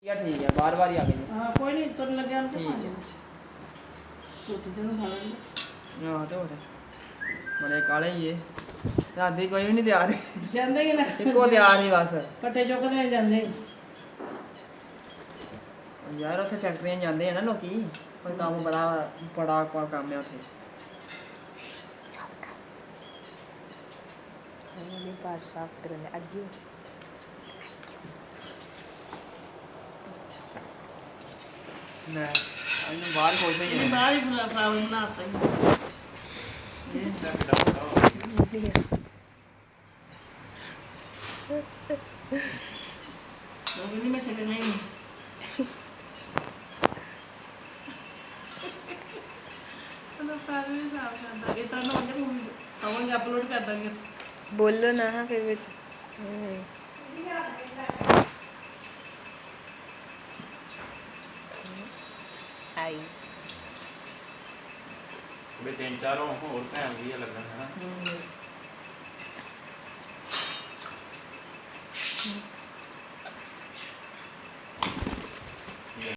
ठीक है बार बार ही आ गई हाँ कोई नहीं तुरन लगे हम तो ठीक है रोटी तो खा लेंगे हाँ तो बड़े काले ही है दादी कोई भी नहीं तैयार ਜਾਂਦੇ ਹੀ ਨਾ ਇੱਕੋ ਤਿਆਰ ਹੀ ਬਸ ਪੱਟੇ ਚੁੱਕਦੇ ਜਾਂਦੇ ਯਾਰ ਉੱਥੇ ਫੈਕਟਰੀਆਂ ਜਾਂਦੇ ਆ ਨਾ ਲੋਕੀ ਪਰ ਕੰਮ ਬੜਾ ਕੰਮ ਹੈ ਉੱਥੇ Ini pas saaf करने अजी ਮੈਂ ਇਹਨੂੰ ਬਾਹਰ ਖੋਲ ਦੇ ਬਾਹਰ ਹੀ ਫਲਾਵਰ ਬਣਾਤਾ ਲੋਕ ਨਹੀਂ ਮੈਂ ਛੱਡਣਾ ਹੀ ਨਹੀਂ ਉਹਦਾ ਸਾਰਾ ਵੀ ਸਾਫ ਕਰਦਾ ਇਹ ਤਾਂ ਨਾ ਉਹਨੇ ਅਪਲੋਡ ਕਰ ਦਾਂਗੇ बोलो ना हाँ फिर भी आई ਵੀ 3-4 ਹੋਰ ਭੈਣ ਵੀ ਆ ਲੱਗਣ ਹੈ ਨਾ